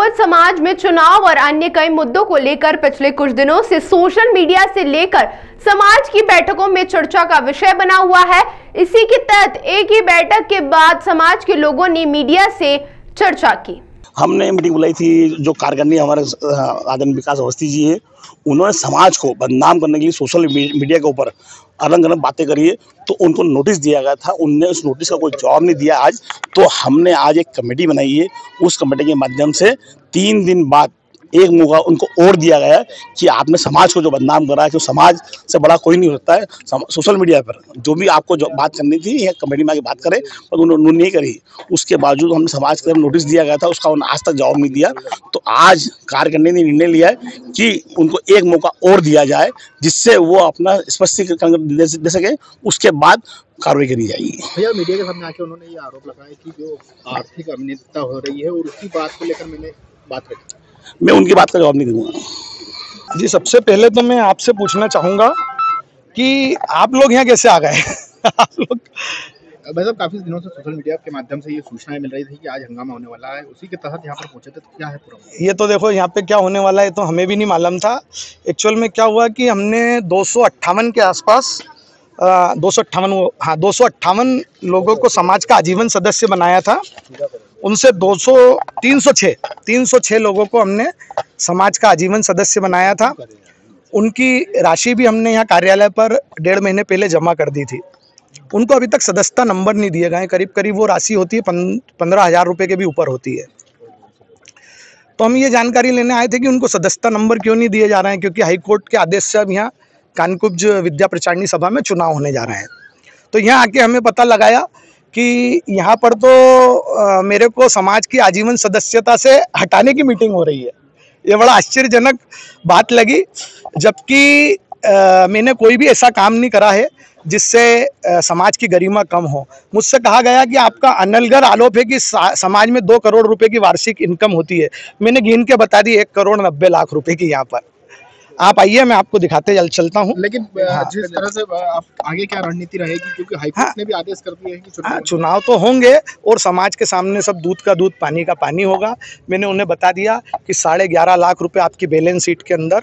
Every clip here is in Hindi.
रघुवंश समाज में चुनाव और अन्य कई मुद्दों को लेकर पिछले कुछ दिनों से सोशल मीडिया से लेकर समाज की बैठकों में चर्चा का विषय बना हुआ है। इसी के तहत एक ही बैठक के बाद समाज के लोगों ने मीडिया से चर्चा की। हमने मीटिंग बुलाई थी। जो कार्यकारिणी हमारे आदरणीय विकास अवस्थी जी हैं, उन्होंने समाज को बदनाम करने के लिए सोशल मीडिया के ऊपर अलग अलग बातें करी है, तो उनको नोटिस दिया गया था। उनने उस नोटिस का कोई जवाब नहीं दिया आज। तो हमने आज एक कमेटी बनाई है। उस कमेटी के माध्यम से 3 दिन बाद एक मौका उनको और दिया गया है कि आपने समाज को जो बदनाम करा है, कि समाज से बड़ा कोई नहीं होता है। सोशल मीडिया पर जो भी आपको जो बात करनी थी यह कमेटी में आके बात करें, और उन्होंने नहीं करी। उसके बावजूद हमने समाज को नोटिस दिया गया था, उसका उन्होंने आज तक जवाब नहीं दिया। तो आज कार्यकारिणी ने निर्णय लिया है कि उनको एक मौका और दिया जाए, जिससे वो अपना स्पष्टीकरण दे सके। उसके बाद कार्रवाई करी जाएगी। भैया, मीडिया के सामने आके उन्होंने ये आरोप लगाया कि जो आर्थिक अनियमितता हो रही है और उसकी बात को लेकर मैंने बात रखी। मैं उनकी बात का जवाब नहीं दूंगा। जी, सबसे पहले तो मैं आपसे पूछना चाहूँगा कि आप लोग यहाँ कैसे आ गए? आप लोग भाई साहब, काफी दिनों से सोशल मीडिया के माध्यम से ये सूचनाएं मिल रही थी कि आज हंगामा होने वाला है, उसी के तहत यहाँ पर पहुंचे थे। तो क्या है पूरा? ये तो देखो, यहाँ पे क्या होने वाला है तो हमें भी नहीं मालूम था। एक्चुअल में क्या हुआ कि हमने 258 के आसपास 258 लोगों को समाज का आजीवन सदस्य बनाया था। उनसे 306 लोगों को हमने समाज का आजीवन सदस्य बनाया था। उनकी राशि भी हमने यहाँ कार्यालय पर 1.5 महीने पहले जमा कर दी थी। उनको अभी तक सदस्यता नंबर नहीं दिए गए। करीब वो राशि होती है 15,000 रुपये के भी ऊपर होती है। तो हम ये जानकारी लेने आए थे कि उनको सदस्यता नंबर क्यों नहीं दिए जा रहे हैं, क्योंकि हाईकोर्ट के आदेश से अब यहाँ कानकुब्ज विद्या प्रचारिणी सभा में चुनाव होने जा रहे हैं। तो यहाँ आके हमें पता लगाया कि यहाँ पर तो मेरे को समाज की आजीवन सदस्यता से हटाने की मीटिंग हो रही है। ये बड़ा आश्चर्यजनक बात लगी, जबकि मैंने कोई भी ऐसा काम नहीं करा है जिससे समाज की गरिमा कम हो। मुझसे कहा गया कि आपका अनलगर आरोप है कि समाज में 2 करोड़ रुपए की वार्षिक इनकम होती है। मैंने गिन के बता दी 1,90,00,000 रुपए की। यहाँ पर आप आइए, मैं आपको दिखाते चलता हूँ। लेकिन जिस तरह से आप आगे क्या रणनीति रहेगी, क्योंकि हाईकोर्ट ने भी आदेश कर दिया है कि चुनाव तो होंगे और समाज के सामने सब दूध का दूध पानी का पानी होगा। मैंने उन्हें बता दिया कि 11.5 लाख रुपए आपकी बैलेंस शीट के अंदर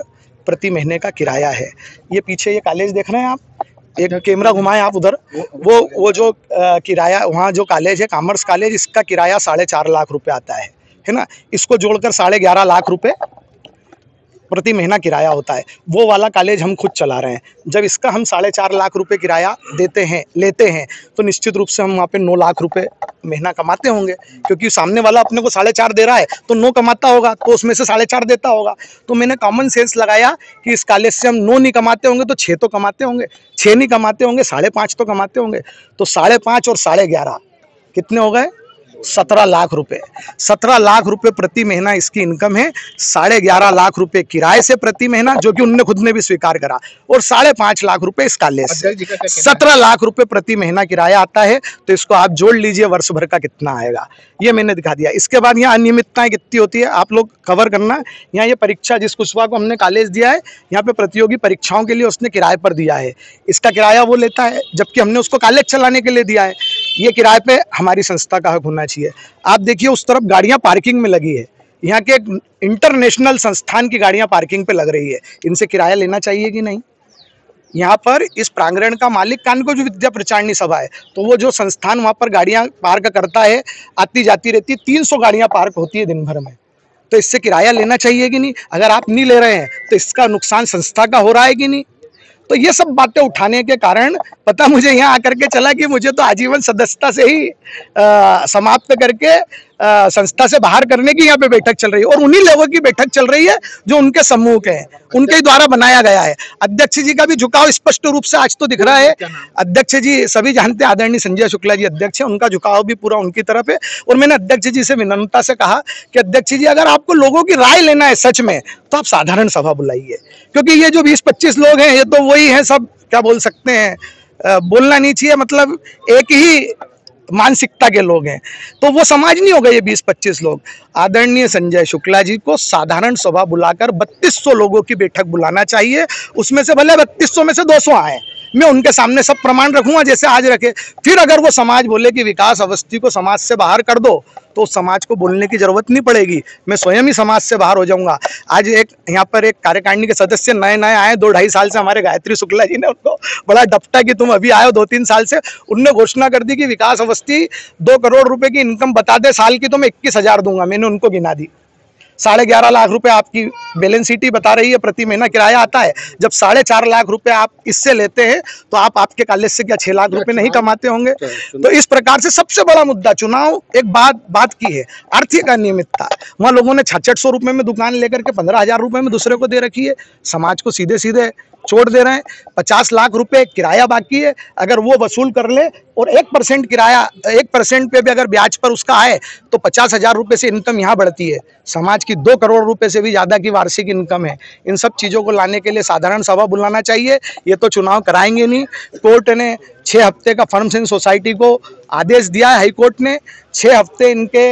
प्रति महीने का किराया है। ये पीछे ये कॉलेज देख रहे हैं आप, एक कैमरा घुमाएं आप उधर, वो जो किराया वहाँ जो कॉलेज है, कॉमर्स कॉलेज, इसका किराया 4.5 लाख रुपए आता है ना। इसको जोड़कर 11.5 लाख रुपए प्रति महीना किराया होता है। वो वाला कॉलेज हम खुद चला रहे हैं। जब इसका हम 4.5 लाख रुपए किराया लेते हैं तो निश्चित रूप से हम वहाँ पे 9 लाख रुपए महीना कमाते होंगे, क्योंकि सामने वाला अपने को 4.5 दे रहा है तो 9 कमाता होगा, तो उसमें से 4.5 देता होगा। तो मैंने कॉमन सेंस लगाया कि इस कॉलेज से हम 9 नहीं कमाते होंगे तो 6 तो कमाते होंगे, 6 नहीं कमाते होंगे 5.5 तो कमाते होंगे। तो 5.5 और 11.5 कितने हो गए? 17 लाख रुपए। 17 लाख रुपए प्रति महीना इसकी इनकम है। 11.5 लाख रुपए किराए से प्रति महीना, जो कि उन्होंने खुद ने भी स्वीकार करा, और 5.5 लाख रुपए इस कॉलेज से। 17 लाख रुपए प्रति महीना किराया आता है। तो इसको आप जोड़ लीजिए वर्ष भर का कितना आएगा, ये मैंने दिखा दिया। इसके बाद यहाँ अनियमितताएं कितनी होती है आप लोग कवर करना। यहाँ ये परीक्षा जिस कुशवा को हमने कॉलेज दिया है, यहाँ पे प्रतियोगी परीक्षाओं के लिए उसने किराए पर दिया है। इसका किराया वो लेता है, जबकि हमने उसको कॉलेज चलाने के लिए दिया है। ये किराए पे हमारी संस्था का हक होना चाहिए। आप देखिए उस तरफ गाड़ियां पार्किंग में लगी है। यहाँ के एक इंटरनेशनल संस्थान की गाड़ियां पार्किंग पे लग रही है। इनसे किराया लेना चाहिए कि नहीं? यहाँ पर इस प्रांगण का मालिक कानकुब्ज विद्या प्रचारिणी सभा है, तो वो जो संस्थान वहाँ पर गाड़ियाँ पार्क करता है, आती जाती रहती है, 300 गाड़ियाँ पार्क होती है दिन भर में। तो इससे किराया लेना चाहिए कि नहीं? अगर आप नहीं ले रहे हैं तो इसका नुकसान संस्था का हो रहा है कि नहीं? तो ये सब बातें उठाने के कारण पता मुझे यहाँ आकर के चला कि मुझे तो आजीवन सदस्यता से ही समाप्त करके संस्था से बाहर करने की यहाँ पे बैठक चल रही है। और उन्हीं लोगों की बैठक चल रही है जो उनके समूह के हैं, उनके ही द्वारा बनाया गया है। अध्यक्ष जी का भी झुकाव स्पष्ट रूप से आज तो दिख रहा है। अध्यक्ष जी सभी जानते हैं, आदरणीय संजय शुक्ला जी अध्यक्ष है, उनका झुकाव भी पूरा उनकी तरफ है। और मैंने अध्यक्ष जी से विनम्रता से कहा कि अध्यक्ष जी, अगर आपको लोगों की राय लेना है सच में, तो आप साधारण सभा बुलाइए, क्योंकि ये जो 20-25 लोग हैं ये तो वही हैं, सब क्या बोल सकते हैं, बोलना नहीं चाहिए, मतलब एक ही मानसिकता के लोग हैं। तो वो समाज नहीं होगा ये 20-25 लोग। आदरणीय संजय शुक्ला जी को साधारण सभा बुलाकर 3200 लोगों की बैठक बुलाना चाहिए। उसमें से भले 3200 में से 200 आए, मैं उनके सामने सब प्रमाण रखूंगा जैसे आज रखे। फिर अगर वो समाज बोले कि विकास अवस्थी को समाज से बाहर कर दो, तो उस समाज को बोलने की जरूरत नहीं पड़ेगी, मैं स्वयं ही समाज से बाहर हो जाऊंगा। आज एक यहाँ पर एक कार्यकारिणी के सदस्य नए नए आए, 2-2.5 साल से, हमारे गायत्री शुक्ला जी ने उनको बड़ा डपटा कि तुम अभी आए हो 2-3 साल से। उनने घोषणा कर दी कि विकास अवस्थी 2 करोड़ रुपए की इनकम बता दे साल की तो मैं 21,000 दूंगा। मैंने उनको गिना दी। 11.5 लाख रुपए आपकी बैलेंस शीट ही बता रही है प्रति महीना किराया आता है। जब 4.5 लाख रुपए आप इससे लेते हैं तो आप आपके कॉलेज से क्या 6 लाख रुपए नहीं कमाते होंगे? तो इस प्रकार से सबसे बड़ा मुद्दा चुनाव एक बात की है, आर्थिक अनियमितता। वहाँ लोगों ने 600 रुपए में दुकान लेकर के 15,000 रुपए में दूसरे को दे रखी है। समाज को सीधे सीधे छोड़ दे रहे हैं। 50 लाख रुपए किराया बाकी है, अगर वो वसूल कर ले और 1% किराया, 1% पे भी अगर ब्याज पर उसका आए तो 50,000 रुपए से इनकम यहाँ बढ़ती है। समाज की 2 करोड़ रुपए से भी ज़्यादा की वार्षिक इनकम है। इन सब चीज़ों को लाने के लिए साधारण सभा बुलाना चाहिए। ये तो चुनाव कराएंगे नहीं। कोर्ट ने 6 हफ्ते का फर्म्स एंड सोसाइटी को आदेश दिया है, हाईकोर्ट ने। 6 हफ्ते इनके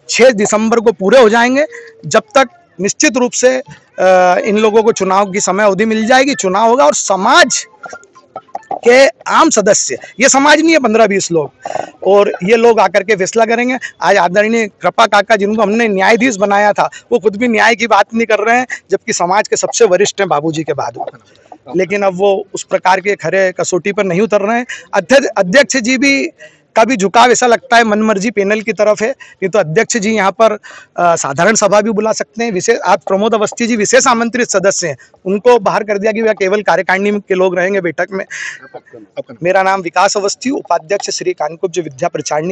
6 दिसंबर को पूरे हो जाएंगे। जब तक निश्चित रूप से इन लोगों को चुनाव की समय अवधि मिल जाएगी, चुनाव होगा और समाज के आम सदस्य, ये समाज नहीं है 15-20 लोग, और ये लोग आकर के फैसला करेंगे। आज आदरणीय कृपा काका जिनको हमने न्यायाधीश बनाया था, वो खुद भी न्याय की बात नहीं कर रहे हैं, जबकि समाज के सबसे वरिष्ठ हैं बाबूजी के बाद। लेकिन अब वो उस प्रकार के खरे कसौटी पर नहीं उतर रहे हैं। अध्यक्ष जी भी का भी झुकाव ऐसा लगता है मनमर्जी पैनल की तरफ है। नहीं तो अध्यक्ष जी यहाँ पर साधारण सभा भी बुला सकते हैं। विशेष आज प्रमोद अवस्थी जी विशेष आमंत्रित सदस्य हैं, उनको बाहर कर दिया कि वह केवल कार्यकारिणी के लोग रहेंगे बैठक में। मेरा नाम विकास अवस्थी, उपाध्यक्ष श्री कानकुब्ज विद्या प्रचारणी।